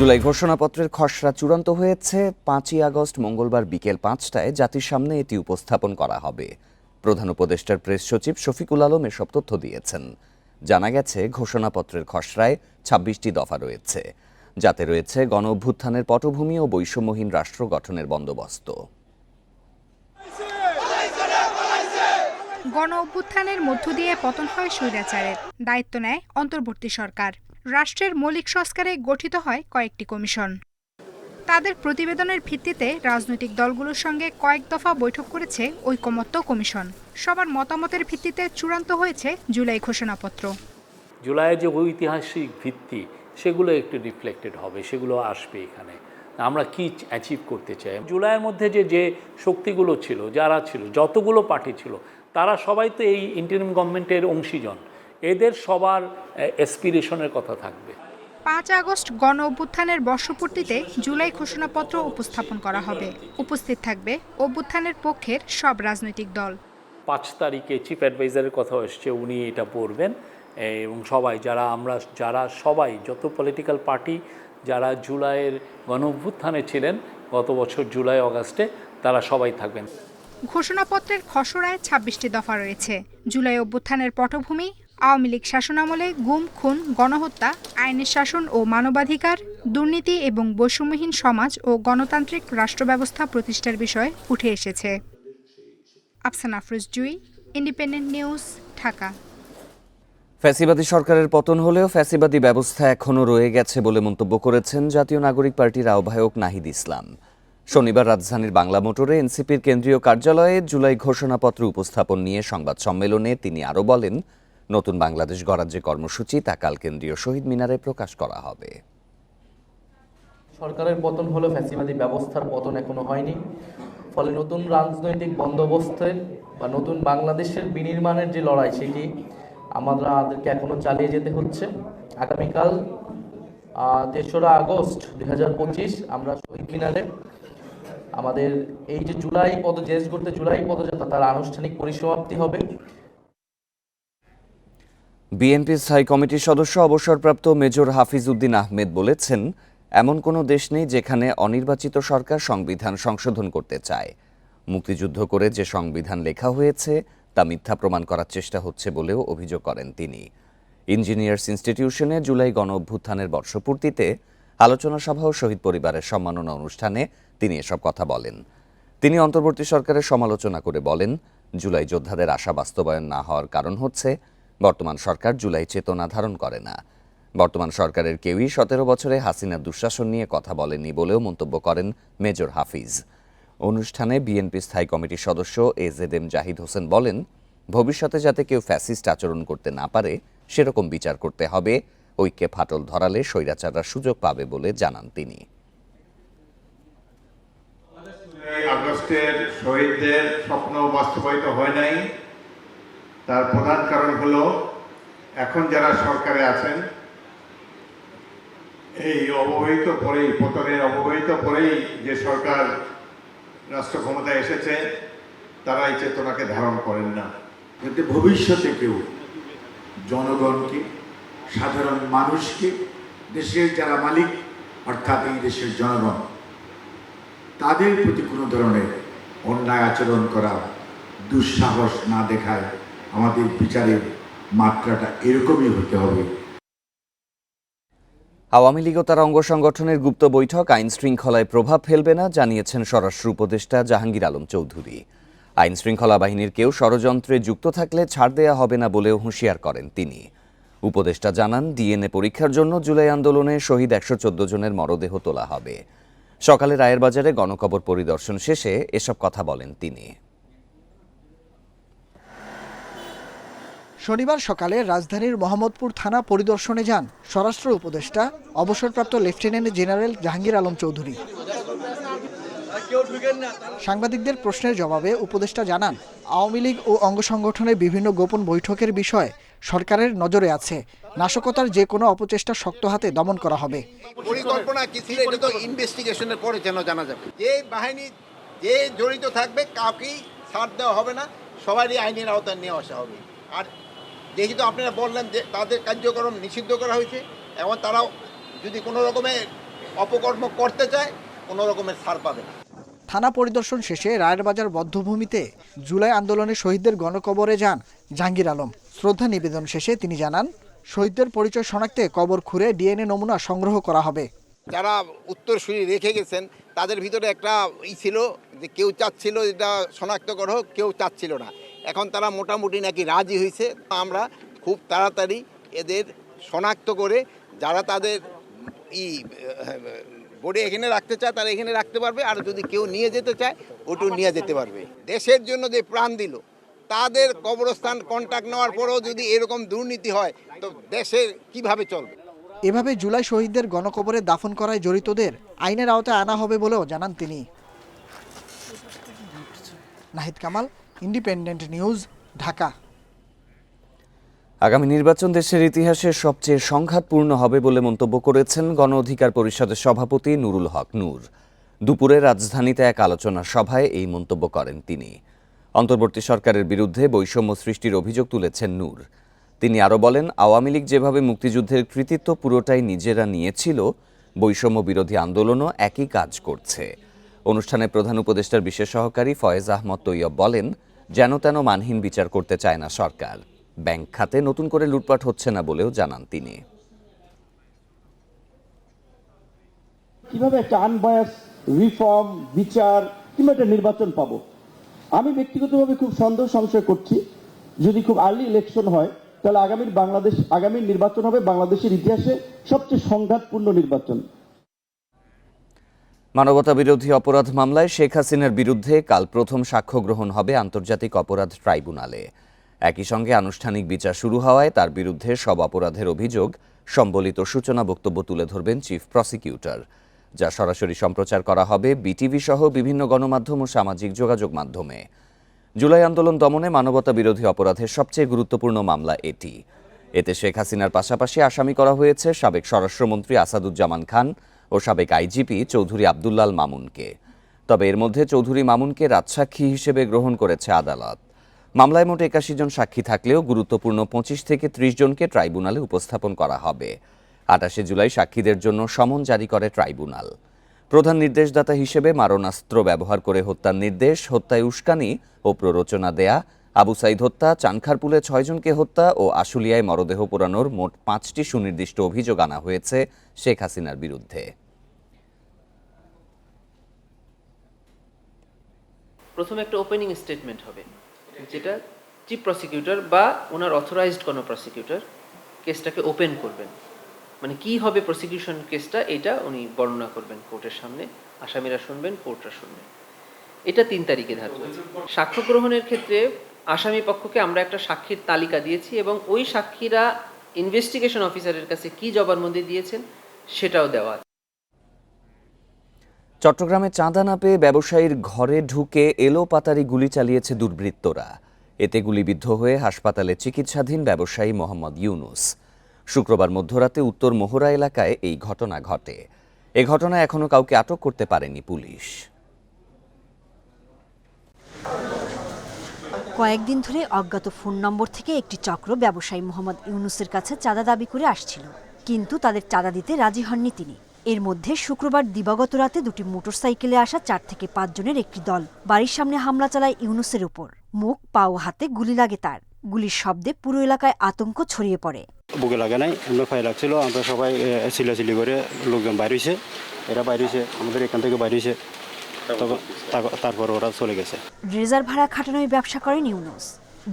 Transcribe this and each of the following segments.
জুলাই ঘোষণাপত্রের খসড়া চূড়ান্ত হয়েছে। 5ই আগস্ট মঙ্গলবার বিকেল 5টায় জাতির সামনে এটি উপস্থাপন করা হবে। প্রধান উপদেষ্টার প্রেস সচিব শফিকুল আলম এসব তথ্য দিয়েছেন। জানা গেছে, ঘোষণাপত্রের খসড়ায় 26টি দফা রয়েছে, যাতে রয়েছে গণ অভ্যুত্থানের পটভূমি ও বৈষম্যহীন রাষ্ট্র গঠনের বন্দোবস্ত। গণ অভ্যুত্থানের মধ্য দিয়ে পতন হয় স্বৈরাচারের, দায়িত্ব নেয় অন্তর্বর্তী সরকার। রাষ্ট্রের মৌলিক সংস্কারে গঠিত হয় কয়েকটি কমিশন। তাদের প্রতিবেদনের ভিত্তিতে রাজনৈতিক দলগুলোর সঙ্গে কয়েক দফা বৈঠক করেছে ঐকমত্য কমিশন। সবার মতামতের ভিত্তিতে চূড়ান্ত হয়েছে জুলাই ঘোষণাপত্র। জুলাইয়ের যে ঐতিহাসিক ভিত্তি, সেগুলো একটু রিফ্লেক্টেড হবে, সেগুলো আসবে এখানে। আমরা কি অ্যাচিভ করতে চাই। জুলাইয়ের মধ্যে যে শক্তিগুলো ছিল, যারা ছিল, যতগুলো পার্টি ছিল, তারা সবাই তো এই ইন্টারিম গভর্নমেন্টের অংশীজন। এদের সবার অ্যাসপিরেশনের কথা থাকবে। 5 আগস্ট গণ অভ্যুত্থানের বর্ষপূর্তিতে জুলাই ঘোষণাপত্র উপস্থাপন করা হবে। উপস্থিত থাকবে অভ্যুত্থানের পক্ষের সব রাজনৈতিক দল। 5 তারিখে চিফ অ্যাডভাইজারের কথা এসছে, উনি এটা পড়বেন এবং সবাই যারা সবাই যত পলিটিক্যাল পার্টি যারা জুলাইয়ের গণ অভ্যুত্থানে ছিলেন গত বছর জুলাই আগস্টে, তারা সবাই থাকবেন। ঘোষণাপত্রের খসড়ায় 26টি দফা রয়েছে। জুলাই অভ্যুত্থানের পটভূমি, আওয়ামী লীগ শাসনামলে গুম, খুন, গণহত্যা, আইনের শাসন ও মানবাধিকার, দুর্নীতি এবং বৈষম্যহীন সমাজ ও গণতান্ত্রিক রাষ্ট্র ব্যবস্থা প্রতিষ্ঠার বিষয় উঠে এসেছে। আফসানা আফরোজ জুই, ইন্ডিপেন্ডেন্ট নিউজ, ঢাকা। ফ্যাসিবাদী সরকারের পতন হলেও ফ্যাসিবাদী ব্যবস্থা এখনও রয়ে গেছে বলে মন্তব্য করেছেন জাতীয় নাগরিক পার্টির আহ্বায়ক নাহিদ ইসলাম। শনিবার রাজধানীর বাংলা মোটরে এনসিপির কেন্দ্রীয় কার্যালয়ে জুলাই ঘোষণাপত্র উপস্থাপন নিয়ে সংবাদ সম্মেলনে তিনি আরও বলেন, নতুন বাংলাদেশ গড়ার যে কর্মসূচি তা কাল কেন্দ্রীয় শহীদ মিনারে প্রকাশ করা হবে। সরকারের পতন হলো, ফ্যাসিবাদী ব্যবস্থার পতন এখনো হয়নি। ফলে নতুন রাজনৈতিক বন্দোবস্তের বা নতুন বাংলাদেশের বিনির্মাণের যে লড়াই, সেটি আমাদেরকে এখনো চালিয়ে যেতে হচ্ছে। আগামীকাল 3রা আগস্ট 2025 আমরা শহীদ মিনারে আমাদের এই যে জুলাই পদযাত্রা তার আনুষ্ঠানিক পরিসমাপ্তি হবে। বিএনপি স্থায়ী কমিটির সদস্য অবসরপ্রাপ্ত মেজর হাফিজ উদ্দিন আহমেদ বলেছেন, এমন কোনো দেশ নেই যেখানে অনির্বাচিত সরকার সংবিধান সংশোধন করতে চায়। মুক্তিযুদ্ধ করে যে সংবিধান লেখা হয়েছে তা মিথ্যা প্রমাণ করার চেষ্টা হচ্ছে বলেও অভিযোগ করেন তিনি। ইঞ্জিনিয়ার্স ইনস্টিটিউশনে জুলাই গণ অভ্যুত্থানের বর্ষপূর্তিতে আলোচনা সভা ও শহীদ পরিবারের সম্মাননা অনুষ্ঠানে তিনি এসব কথা বলেন। তিনি অন্তর্বর্তী সরকারের সমালোচনা করে বলেন, জুলাই যোদ্ধাদের আশা বাস্তবায়ন না হওয়ার কারণ হচ্ছে বর্তমান সরকার জুলাই চেতনা ধারণ করে না। বর্তমান সরকারের কেউই 17 বছরে হাসিনার দুঃশাসন নিয়ে কথা বলেনি বলেও মন্তব্য করেন মেজর হাফিজ। অনুষ্ঠানে বিএনপি স্থায়ী কমিটির সদস্য এজেডএম জাহিদ হোসেন বলেন, ভবিষ্যতে যাতে কেউ ফ্যাসিস্ট আচরণ করতে না পারে সেরকম বিচার করতে হবে। ঐক্যে ফাটল ধরালে স্বৈরাচাররা সুযোগ পাবে বলে জানান তিনি। আগস্টের শহীদদের স্বপ্ন বাস্তবায়িত হয় নাই, তার প্রধান কারণ হলো এখন যারা সরকারে আছেন, এই পতনের অবহিত পরেই যে সরকার রাষ্ট্র ক্ষমতায় এসেছে, তারা এই চেতনাকে ধারণ করেন না। যাতে ভবিষ্যতে কেউ জনগণকে, সাধারণ মানুষকে, দেশের যারা মালিক অর্থাৎ এই দেশের জনগণ, তাদের প্রতি কোনো ধরনের অন্যায় আচরণ করা, দুঃসাহস না দেখায় আমাদের বিচারের মাত্রাটা এরকমই হতে হবে। আওয়ামী লীগ ও তার অঙ্গ সংগঠনের গুপ্ত বৈঠক আইন শৃঙ্খলায় প্রভাব ফেলবে না জানিয়েছেন স্বরাষ্ট্র উপদেষ্টা জাহাঙ্গীর আলম চৌধুরী। আইন শৃঙ্খলা বাহিনীর কেউ ষড়যন্ত্রে যুক্ত থাকলে ছাড় দেয়া হবে না বলেও হুঁশিয়ার করেন তিনি। উপদেষ্টা জানান, ডিএনএ পরীক্ষার জন্য জুলাই আন্দোলনে শহীদ 114 জনের মরদেহ তোলা হবে। সকালে রায়ের বাজারে গণকবর পরিদর্শন শেষে এসব কথা বলেন তিনি। শনিবার সকালে রাজধানীর মোহাম্মদপুর থানা পরিদর্শনে যান স্বরাষ্ট্র উপদেষ্টা অবসরপ্রাপ্ত লেফটেন্যান্ট জেনারেল জাহাঙ্গীর আলম চৌধুরী। সাংবাদিকদের প্রশ্নের জবাবে উপদেষ্টা জানান, আওয়ামী লীগ ও অঙ্গ সংগঠনের বিভিন্ন গোপন বৈঠকের বিষয় সরকারের নজরে আছে। নাশকতার যে কোনো অপচেষ্টা শক্ত হাতে দমন করা হবে। পরিকল্পনা কি ছিল এটা তো ইনভেস্টিগেশনের পরে যেন জানা যাবে। যে বাহিনী যে জড়িত থাকবে কাউকেই ছাড় দেওয়া হবে না, সবারই আইনের আওতায় নিয়ে আসা হবে। আর যেহেতু আপনারা বললেন যে তাদের কার্যক্রম নিষিদ্ধ করা হয়েছে, এবং তারাও যদি কোনো রকমের অপকর্ম করতে চায় কোনো রকমের ছাড় পাবে না। থানা পরিদর্শন শেষে রায়েরবাজার বধ্যভূমিতে জুলাই আন্দোলনে শহীদদের গণকবরে যান জাহাঙ্গীর আলম। শ্রদ্ধা নিবেদন শেষে তিনি জানান, শহীদদের পরিচয় শনাক্তে কবর খুঁড়ে ডিএনএ নমুনা সংগ্রহ করা হবে। যারা উত্তরসূরি রেখে গেছেন তাদের ভিতরে একটা ছিল যে কেউ চাচ্ছিল এটা শনাক্ত করা হোক, কেউ চাচ্ছিল না। এখন তারা মোটামুটি নাকি রাজি হয়েছে। আমরা খুব তাড়াতাড়ি এদের শনাক্ত করে যারা তাদের বডি এখানে রাখতে চায় তারা এখানে রাখতে পারবে, আর যদি কেউ নিয়ে যেতে চায় ওটু নিয়ে যেতে পারবে। দেশের জন্য যে প্রাণ দিল তাদের কবরস্থান কন্ট্যাক্ট নেওয়ার পরেও যদি এরকম দুর্নীতি হয় তো দেশে কিভাবে চলবে? এভাবে জুলাই শহীদদের গণকবরে দাফন করায় জড়িতদের আইনের আওতায় আনা হবে বলেও জানান তিনি। Nahid Kamal, independent news, Dhaka. আগামী নির্বাচন দেশের ইতিহাসে সবচেয়ে সংঘাতপূর্ণ হবে বলে মন্তব্য করেছেন গণ অধিকার পরিষদের সভাপতি নুরুল হক নূর। দুপুরে রাজধানীতে এক আলোচনা সভায় এই মন্তব্য করেন তিনি। অন্তর্বর্তী সরকারের বিরুদ্ধে বৈষম্য সৃষ্টির অভিযোগ তুলেছেন নূর। তিনি আরও বলেন, আওয়ামী লীগ যেভাবে মুক্তিযুদ্ধের কৃতিত্ব পুরোটাই নিজেরা নিয়েছিল, বৈষম্য বিরোধী আন্দোলনও একই কাজ করছে। অনুষ্ঠানে প্রধান উপদেষ্টার বিশেষ সহকারী ফয়েজ আহমদ তৈয়ব বলেন, যেন তেন মানহীন বিচার করতে চায় না সরকার। ব্যাংক খাতে নতুন করে লুটপাট হচ্ছে না বলেও জানান তিনি। কিভাবে একটা আনবায়াস রিফর্ম, বিচার কিংবা একটা নির্বাচন পাবো? আমি ব্যক্তিগতভাবে খুব সন্দেহ সংশয় করছি, যদি খুব আর্লি ইলেকশন হয় তাহলে আগামী নির্বাচন হবে বাংলাদেশের ইতিহাসে সবচেয়ে সংঘাতপূর্ণ নির্বাচন। মানবতা বিরোধী অপরাধ মামলায় শেখ হাসিনার বিরুদ্ধে কাল প্রথম সাক্ষ্য গ্রহণ হবে আন্তর্জাতিক অপরাধ ট্রাইব্যুনালে। একই সঙ্গে আনুষ্ঠানিক বিচার শুরু হওয়ায় তার বিরুদ্ধে সব অপরাধের অভিযোগ সম্বলিত সূচনা বক্তব্য তুলে ধরবেন চিফ প্রসিকিউটর, যা সরাসরি সম্প্রচার করা হবে বিটিভি সহ বিভিন্ন গণমাধ্যম ও সামাজিক যোগাযোগ মাধ্যমে। জুলাই আন্দোলন দমনে মানবতা বিরোধী অপরাধের সবচেয়ে গুরুত্বপূর্ণ মামলা এটি। এতে শেখ হাসিনার পাশাপাশি আসামি করা হয়েছে সাবেক স্বরাষ্ট্রমন্ত্রী আসাদুজ্জামান খান ও সাবেক আইজিপি চৌধুরী আব্দুল্লাল মামুনকে। তবে এর মধ্যে চৌধুরী মামুনকে রাজসাক্ষী হিসেবে গ্রহণ করেছে আদালত। মামলায় মোট ৮১ জন সাক্ষী থাকলেও গুরুত্বপূর্ণ ২৫ থেকে ৩০ জনকে ট্রাইব্যুনালে উপস্থাপন করা হবে। ২৮ জুলাই সাক্ষীদের জন্য সমন জারি করে ট্রাইব্যুনাল। প্রধান নির্দেশদাতা হিসেবে মারণাস্ত্র ব্যবহার করে হত্যার নির্দেশ, হত্যায় উস্কানি ও প্ররোচনা দেয়া, আবু সাইদ হত্যা, চানখারপুলে ৬ জনকে হত্যা ও আশুলিয়ায় মরদেহ পোড়ানোর মোট ৫টি সুনির্দিষ্ট অভিযোগ আনা হয়েছে শেখ হাসিনার বিরুদ্ধে। প্রথমে একটা ওপেনিং স্টেটমেন্ট হবে, যেটা চিফ প্রসিকিউটর বা ওনার অথরাইজড কোনো প্রসিকিউটর কেসটাকে ওপেন করবেন। মানে কি হবে প্রসিকিউশন কেসটা, এটা উনি বর্ণনা করবেন কোর্টের সামনে, আসামিরা শুনবেন, কোর্টরা শুনবেন। এটা ৩ তারিখে ধার্য। সাক্ষ্য গ্রহণের ক্ষেত্রে আসামি পক্ষকে আমরা একটা সাক্ষীর তালিকা দিয়েছি এবং ওই সাক্ষীরা ইনভেস্টিগেশন অফিসারের কাছে কি জবানবন্দি দিয়েছেন সেটাও দেওয়া। চট্টগ্রামে চাঁদা না পেয়ে ব্যবসায়ীর ঘরে ঢুকে এলোপাতাড়ি গুলি চালিয়েছে দুর্বৃত্তরা। এতে গুলিবিদ্ধ হয়ে হাসপাতালে চিকিৎসাধীন ব্যবসায়ী মোহাম্মদ ইউনুস। শুক্রবার মধ্যরাতে উত্তর মোহরা এলাকায় এই ঘটনা ঘটে। এ ঘটনায় এখনো কাউকে আটক করতে পারেনি পুলিশ। কয়েকদিন ধরে অজ্ঞাত ফোন নম্বর থেকে একটি চক্র ব্যবসায়ী মোহাম্মদ ইউনুসের কাছে চাঁদা দাবি করে আসছিল, কিন্তু তাদের চাঁদা দিতে রাজি হননি তিনি। এর মধ্যে শুক্রবার দিবাগত রাতে দুটি মোটরসাইকেলে আসা ৪ থেকে ৫ জনের একটি দল বাড়ির সামনে হামলা চালায় ইউনুসের উপর। মুখ, পা ও হাতে গুলি লাগে তার। গুলির শব্দে পুরো এলাকায় আতঙ্ক ছড়িয়ে পড়ে। বুকে লাগে নাই, এমনি ফাই লাগছিল। আমরা সবাই চিল্লাচিল্লি করে লোকজন বাইর হয়েছে, এরা বাইর হয়েছে, আমাদের এখান থেকে বাইর হয়েছে, তারপর ওরা চলে গেছে। রেজার ভাড়া খাটানোয় ব্যবসা করেন ইউনুস।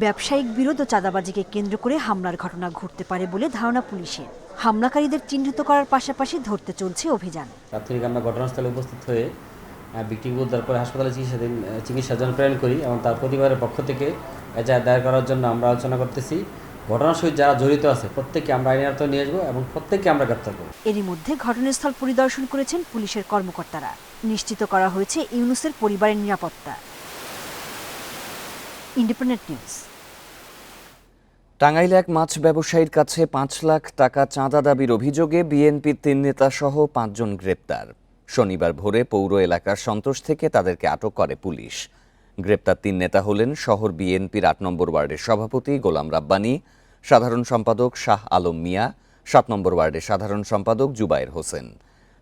ব্যবসায়িক বিরোধ ও চাঁদাবাজিকে কেন্দ্র করে হামলার ঘটনা ঘটতে পারে বলে ধারণা পুলিশের। হামলাকারীদের চিহ্নিত করার পাশাপাশি ধরতে চলছে অভিযান। প্রাথমিক আমরা ঘটনাস্থলে উপস্থিত হয়ে ভিকটিমকে উদ্ধার করে হাসপাতালে চিকিৎসার জন্য প্রেরণ করি এবং তার পরিবারের পক্ষ থেকে এজাহার দায়ের করার জন্য আমরা আলোচনা করতেছি। ঘটনার সহিত যারা জড়িত আছে প্রত্যেককে আমরা আইনের আওতায় নিয়ে আসবো এবং প্রত্যেককে আমরা গ্রেপ্তার করব। এরই মধ্যে ঘটনাস্থল পরিদর্শন করেছেন পুলিশের কর্মকর্তারা। নিশ্চিত করা হয়েছে ইউনুসের পরিবারের নিরাপত্তা। Independent news. টাঙ্গাইলে এক মাছ ব্যবসায়ীর কাছে ৫ লাখ টাকা চাঁদা দাবির অভিযোগে বিএনপির ৩ নেতা সহ ৫ জন গ্রেপ্তার। শনিবার ভোরে পৌর এলাকার সন্তোষ থেকে তাদেরকে আটক করে পুলিশ। গ্রেপ্তার ৩ নেতা হলেন শহর বিএনপির ৮ নম্বর ওয়ার্ডের সভাপতি গোলাম রাব্বানী, সাধারণ সম্পাদক শাহ আলম মিয়া, ৭ নম্বর ওয়ার্ডের সাধারণ সম্পাদক জুবায়ের হোসেন।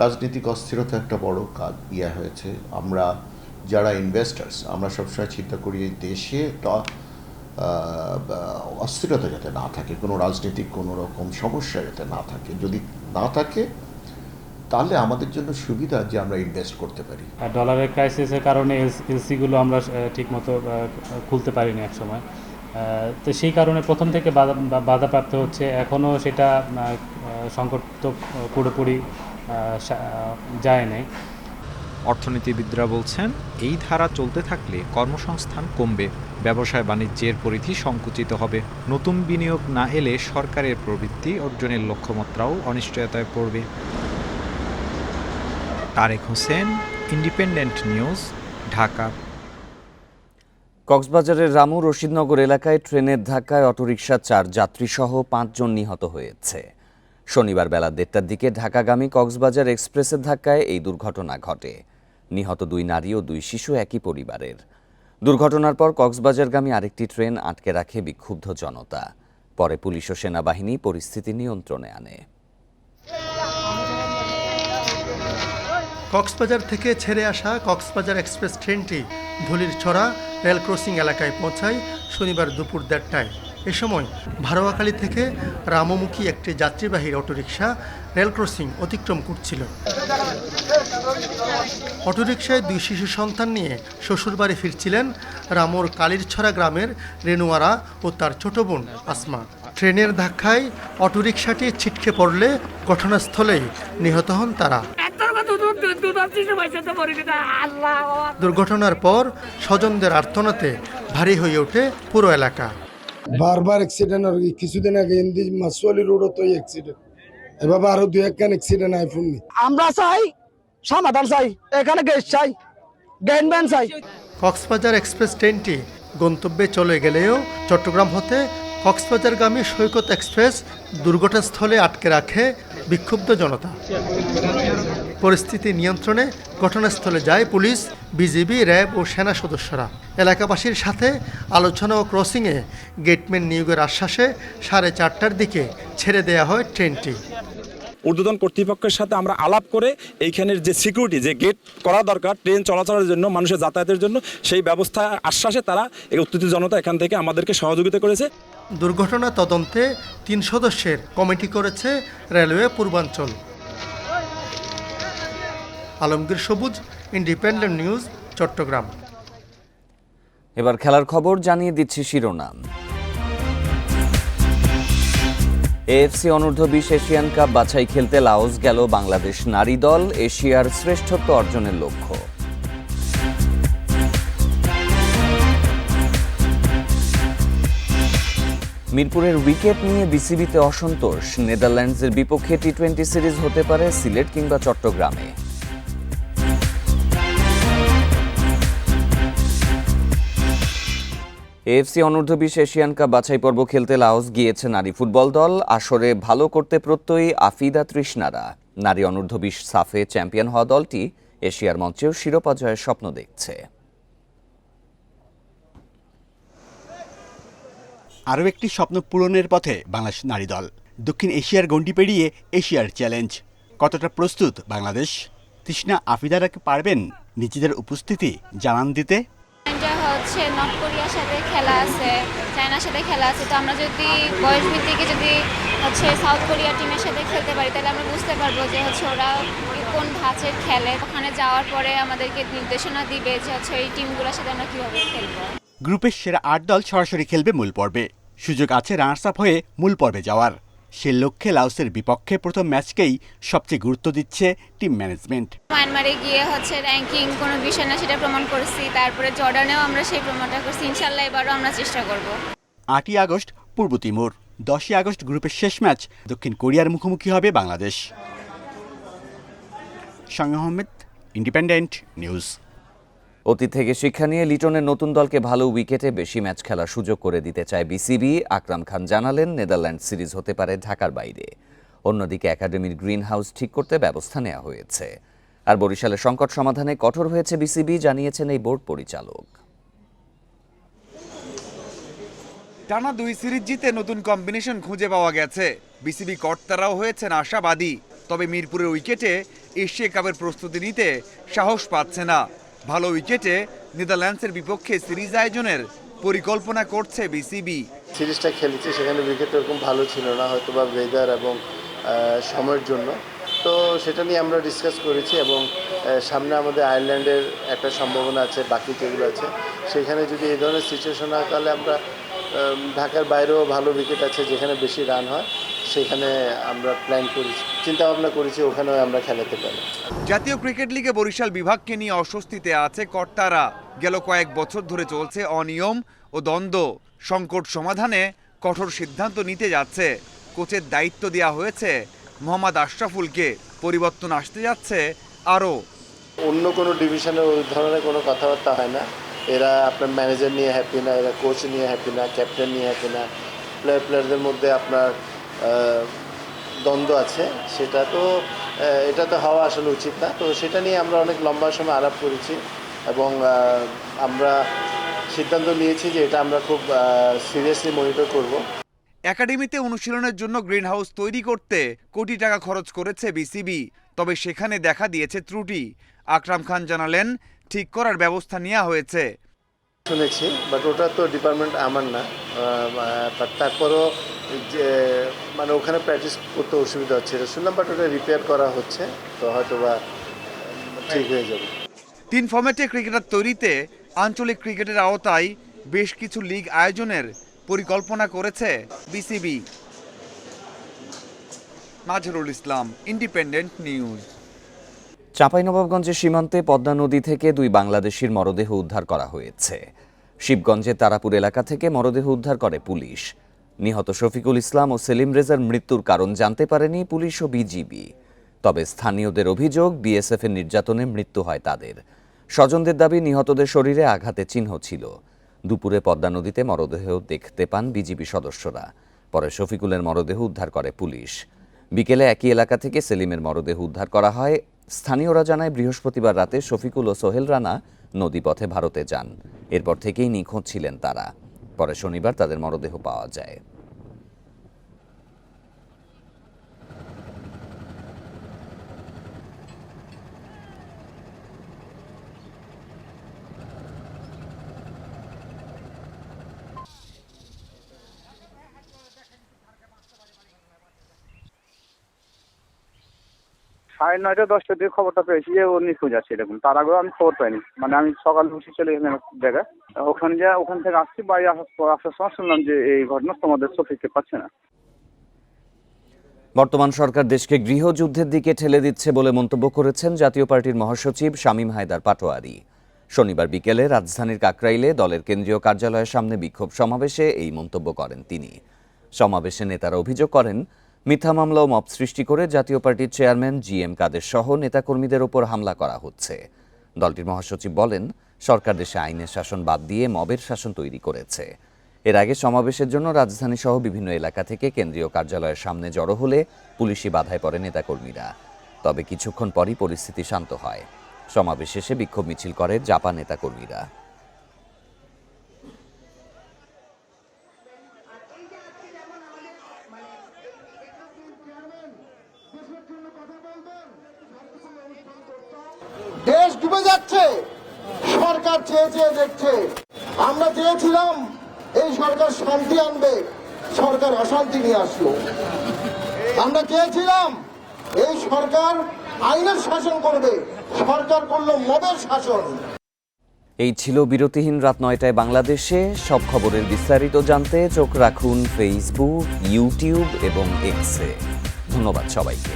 রাজনৈতিক অস্থিরতা একটা বড় হয়েছে। আমরা যারা ইনভেস্টার্স আমরা সবসময় চিন্তা করি এই দেশে অস্থিরতা যাতে না থাকে, কোনো রাজনৈতিক কোনো রকম সমস্যা যাতে না থাকে। যদি না থাকে তাহলে আমাদের জন্য সুবিধা যে আমরা ইনভেস্ট করতে পারি। ডলারের ক্রাইসিসের কারণে এলসিগুলো আমরা ঠিকমতো খুলতে পারিনি একসময়, তো সেই কারণে প্রথম থেকে বাধাপ্রাপ্ত হচ্ছে। এখনও সেটা সংকট তো পুরোপুরি যায় নাই। অর্থনীতিবিদরা বলছেন এই ধারা চলতে থাকলে কর্মসংস্থান কমবে, ব্যবসায় বাণিজ্যের পরিধি সংকুচিত হবে, নতুন বিনিয়োগ না এলে সরকারের প্রবৃদ্ধি অর্জনের লক্ষ্যমাত্রাও অনিশ্চয়তায় পড়বে। Tarek Hossain, independent news, Dhaka. কক্সবাজারের রামু রশিদনগর এলাকায় ট্রেনের ধাক্কায় অটোরিকশা 4 যাত্রীসহ 5 জন নিহত হয়েছে। শনিবার বেলা 1:30টার দিকে ঢাকাগামী কক্সবাজার এক্সপ্রেসের ধাক্কায় এই দুর্ঘটনা ঘটে। নিহত 2 নারী ও 2 শিশু একই পরিবারের। দুর্ঘটনার পর কক্সবাজারগামী আরেকটি ট্রেন আটকে রাখে বিক্ষুব্ধ জনতা। পরে পুলিশ ও সেনাবাহিনী পরিস্থিতি নিয়ন্ত্রণে আনে। কক্সবাজার থেকে ছেড়ে আসা কক্সবাজার এক্সপ্রেস ট্রেনটি ধুলিরছড়া রেল ক্রসিং এলাকায় পৌঁছায় শনিবার দুপুর 1:30টায়। এ সময় ভারোয়াখালী থেকে রামমুখী একটি যাত্রীবাহী অটোরিকশা রেল ক্রসিং অতিক্রম করছিল। অটোরিকশায় 2 শিশু সন্তান নিয়ে শ্বশুরবাড়ি ফিরছিলেন রামুর কালীরছড়া গ্রামের রেনুয়ারা ও তার ছোট বোন আসমা। ট্রেনের ধাক্কায় অটোরিকশাটি ছিটকে পড়লে ঘটনাস্থলেই নিহত হন তারা। দুর্ঘটনার পর স্বজনদের আর্তনাতে ভারী হয়ে ওঠে পুরো এলাকা। বারবার অ্যাক্সিডেন্ট, আর কিছুদিন আগে ইন্দি মাসুয়ালি রোডও তো অ্যাক্সিডেন্ট, এভাবে আরো 2-1 অ্যাক্সিডেন্ট আইফোন। আমরা চাই সমাধান, চাই এখানে গ্যাস চাই, গ্যানম্যান চাই। কক্সবাজার এক্সপ্রেস ট্রেনটি গন্তব্যে চলে গেলেও চট্টগ্রাম হতে কক্সবাজারগামী সৈকত এক্সপ্রেস দুর্ঘটনাস্থলে আটকে রাখে বিক্ষুব্ধ জনতা। পরিস্থিতি নিয়ন্ত্রণে ঘটনাস্থলে যায় পুলিশ, বিজিবি, র্যাব ও সেনা সদস্যরা। এলাকাবাসীর সাথে আলোচনা ও ক্রসিংয়ে গেটম্যান নিয়োগের আশ্বাসে 4:30টার দিকে ছেড়ে দেয়া হয় ট্রেনটি। ঊর্ধ্বতন কর্তৃপক্ষের সাথে আমরা আলাপ করে এইখানের যে সিকিউরিটি, যে গেট করা দরকার ট্রেন চলাচলের জন্য, মানুষের যাতায়াতের জন্য, সেই ব্যবস্থা আশ্বাসে তারা উত্তেজিত জনতা এখান থেকে আমাদেরকে সহযোগিতা করেছে। দুর্ঘটনা তদন্তে 3 সদস্যের কমিটি করেছে রেলওয়ে পূর্বাঞ্চল। আলমগীর সবুজ, ইন্ডিপেন্ডেন্ট নিউজ, চট্টগ্রাম। এবার খেলার খবর জানিয়ে দিচ্ছি শিরোনাম। এএফসি অনূর্ধ্ব-20 এশিয়ান কাপ বাছাই খেলতে লাওস গেল বাংলাদেশ নারী দল, এশিয়ার শ্রেষ্ঠত্ব অর্জনের লক্ষ্য। মিরপুরের উইকেট নিয়ে বিসিবিতে অসন্তোষ, নেদারল্যান্ডসের বিপক্ষে টি-20 সিরিজ হতে পারে সিলেট কিংবা চট্টগ্রামে। এএফসি অনূর্ধ্ব-20 এশিয়ান কাপ বাছাই পর্ব খেলতে লাওস গিয়েছে নারী ফুটবল দল। আসরে ভালো করতে প্রত্যয়ী আফিদা তৃষ্ণারা। নারী অনূর্ধ্ব-20 সাফে চ্যাম্পিয়ন হওয়া দলটি এশিয়ার মঞ্চেও শিরোপা জয়ের স্বপ্ন দেখছে। আরও একটি স্বপ্ন পূরণের পথে বাংলাদেশ নারী দল। দক্ষিণ এশিয়ার গণ্ডি পেরিয়ে এশিয়ার চ্যালেঞ্জ। কতটা প্রস্তুত বাংলাদেশ? তৃষ্ণা আফিদারা পারবেন নিজেদের উপস্থিতি জানান দিতে? হচ্ছে নর্থ কোরিয়ার সাথে খেলা আছে, চায়নার সাথে খেলা আছে, তো আমরা যদি বয়স ভিত্তিকে যদি হচ্ছে সাউথ কোরিয়া টিমের সাথে খেলতে পারি তাহলে আমরা বুঝতে পারবো যে হচ্ছে ওরা কোন ধাঁচের খেলে। ওখানে যাওয়ার পরে আমাদেরকে নির্দেশনা দিবে যে হচ্ছে এই টিমগুলোর সাথে আমরা কীভাবে খেলবো। গ্রুপের সেরা 8 দল সরাসরি খেলবে মূল পর্বে। সুযোগ আছে রানার্স আপ হয়ে মূল পর্বে যাওয়ার। সে লক্ষ্যে লাওসের বিপক্ষে প্রথম ম্যাচকেই সবচেয়ে গুরুত্ব দিচ্ছে টিম ম্যানেজমেন্ট। মায়ানমারে গিয়ে হচ্ছে র্যাঙ্কিং কোনো বিষয় না সেটা প্রমাণ করছি, তারপরে জর্ডানেও আমরা সেই প্রমাণটা করছি। ইনশাল্লাহ এবারও আমরা চেষ্টা করব। 8ই আগস্ট পূর্ব তিমুর, 10ই আগস্ট গ্রুপের শেষ ম্যাচ দক্ষিণ কোরিয়ার মুখোমুখি হবে বাংলাদেশ। শাঙ্গ আহমেদ, ইন্ডিপেন্ডেন্ট নিউজ। অতীত থেকে শিক্ষা নিয়ে লিটনের নতুন দলকে ভালো উইকেটে বেশি ম্যাচ খেলার সুযোগ করে দিতে চায় বিসিবি। আকরাম খান জানালেন নেদারল্যান্ড সিরিজ হতে পারে ঢাকার বাইরে। অন্যদিকে একাডেমির গ্রিন হাউস ঠিক করতে ব্যবস্থা নেওয়া হয়েছে। আর বরিশালের সংকট সমাধানে কঠোর হয়েছে বিসিবি, জানিয়েছেন এই বোর্ড পরিচালক। টানা 2 সিরিজ জিতে নতুন কম্বিনেশন খুঁজে পাওয়া গেছে। বিসিবি কর্তারাও হয়েছেন আশাবাদী। তবে মিরপুরের উইকেটে এশিয়া কাপের প্রস্তুতি নিতে সাহস পাচ্ছে না। ভালো উইকেটে নেদারল্যান্ডসের বিপক্ষে সিরিজ আয়োজনের পরিকল্পনা করছে বিসিবি। সিরিজটা খেলেছি, সেখানে উইকেট এরকম ভালো ছিল না, হয়তো বা ওয়েদার এবং সময়ের জন্য। তো সেটা নিয়ে আমরা ডিসকাস করেছি এবং সামনে আমাদের আয়ারল্যান্ডের একটা সম্ভাবনা আছে, বাকি যেগুলো আছে সেখানে যদি এই ধরনের সিচুয়েশন হয় তাহলে আমরা ঢাকার বাইরেও ভালো উইকেট আছে যেখানে বেশি রান হয়, সেখানে আমরা প্ল্যান করেছি, চিন্তা ভাবনা করেছি ওখানেও আমরা খেলাতে পারি। জাতীয় ক্রিকেট লিগে বরিশাল বিভাগকে নিয়ে অস্বস্তিতে আছে কর্তারা। গেল কয়েক বছর ধরে চলছে অনিয়ম ও দ্বন্দ্ব। সংকট সমাধানে কঠোর সিদ্ধান্ত নিতে যাচ্ছে। কোচের দায়িত্ব দেওয়া হয়েছে মোহাম্মদ আশরাফুলকে। পরিবর্তন আসতে যাচ্ছে আরও। অন্য কোনো ডিভিশনে ওই ধরনের কোনো কথাবার্তা হয় না। এরা আপনার ম্যানেজার নিয়ে হ্যাপি না, এরা কোচ নিয়ে হ্যাপি না, ক্যাপ্টেন নিয়ে হ্যাপি না, প্লেয়ারদের মধ্যে আপনার দ্বন্দ্ব আছে, এটা তো হওয়া আসলে উচিত না। তো সেটা নিয়ে আমরা অনেক লম্বা সময় আলাপ করেছি এবং আমরা সিদ্ধান্ত নিয়েছি যে এটা আমরা খুব সিরিয়াসলি মনিটর করব। একাডেমিতে অনুশীলনের জন্য গ্রিন হাউস তৈরি করতে কোটি টাকা খরচ করেছে বিসিবি, তবে সেখানে দেখা দিয়েছে ত্রুটি। আকরাম খান জানালেন, ঠিক করার ব্যবস্থা নেওয়া হয়েছে। শুনেছি, বাট ওটা তো ডিপার্টমেন্ট আমার না, বাট তারপরও যে মানে ওখানে প্র্যাকটিস করতে অসুবিধা হচ্ছে এটা শুনলাম, বাট ওটা রিপেয়ার করা হচ্ছে, তো হয়তো বা ঠিক হয়ে যাবে। 3 ফরম্যাটে ক্রিকেটার তৈরিতে আঞ্চলিক ক্রিকেটের আওতায় বেশ কিছু লিগ আয়োজনের পরিকল্পনা করেছে BCB. Mazharul Islam, independent news. চাঁপাইনবাবগঞ্জের সীমান্তে পদ্মা নদী থেকে 2 বাংলাদেশির মরদেহ উদ্ধার করা হয়েছে। শিবগঞ্জের তারাপুর এলাকা থেকে মরদেহ উদ্ধার করে পুলিশ। নিহত শফিকুল ইসলাম ও সেলিম রেজার মৃত্যুর কারণ জানতে পারেনি পুলিশ ও বিজিবি। তবে স্থানীয়দের অভিযোগ, বিএসএফ এর নির্যাতনে মৃত্যু হয় তাদের। স্বজনদের দাবি, নিহতদের শরীরে আঘাতের চিহ্ন ছিল। দুপুরে পদ্মা নদীতে মরদেহ দেখতে পান বিজিবি সদস্যরা। পরে শফিকুলের মরদেহ উদ্ধার করে পুলিশ। বিকেলে একই এলাকা থেকে সেলিমের মরদেহ উদ্ধার করা হয়। স্থানীয়রা জানায়, বৃহস্পতিবার রাতে শফিকুল ও সোহেল রানা নদীপথে ভারতে যান। এরপর থেকেই নিখোঁজ ছিলেন তারা। পরে শনিবার তাদের মরদেহ পাওয়া যায়। সাড়ে 9টা 10টার দিকে খবরটা পেয়েছি যে ও নিখোঁজ আছে এরকম। তার আগেও আমি খবর পাইনি, মানে আমি সকালে উঠে চলে গেলাম জায়গায়, ওখান থেকে আসছি, বাড়ি আসার সময় শুনলাম যে এই ঘটনা, তোমাদের শফিককে পাচ্ছে না। বর্তমান সরকার দেশকে গৃহযুদ্ধের দিকে ঠেলে দিচ্ছে বলে মন্তব্য করেছেন জাতীয় পার্টির মহাসচিব শামীম হায়দার পাটোয়ারি। শনিবার বিকেলে রাজধানীর কাকরাইলে দলের কেন্দ্রীয় কার্যালয়ের সামনে বিক্ষোভ সমাবেশে এই মন্তব্য করেন তিনি। সমাবেশে নেতারা অভিযোগ করেন, মিথ্যা মামলা ও মব সৃষ্টি করে জাতীয় পার্টির চেয়ারম্যান জিএম কাদের সহ নেতাকর্মীদের ওপর হামলা করা হচ্ছে। দলটির মহাসচিব বলেন, সরকার দেশে আইনের শাসন বাদ দিয়ে মবের শাসন তৈরি করেছে। এর আগে সমাবেশের জন্য রাজধানী সহ বিভিন্ন এলাকা থেকে কেন্দ্রীয় কার্যালয়ের সামনে জড়ো হলে পুলিশি বাধায় পড়ে নেতাকর্মীরা। তবে কিছুক্ষণ পরই পরিস্থিতি শান্ত হয়। সমাবেশ শেষে বিক্ষোভ মিছিল করে জাপা নেতাকর্মীরা। দেশ ডুবে যাচ্ছে, সরকার চেয়ে চেয়ে দেখছে। আমরা চেয়েছিলাম এই সরকার শান্তি আনবে, সরকার অশান্তি নিয়ে আসলো। আমরা চেয়েছিলাম এই সরকার আইনের শাসন করবে, সরকার করলো মদের শাসন। এই ছিল বিরতিহীন রাত 9টায় বাংলাদেশে। সব খবরের বিস্তারিত জানতে চোখ রাখুন ফেসবুক, ইউটিউব এবং এক্সে। ধন্যবাদ সবাইকে।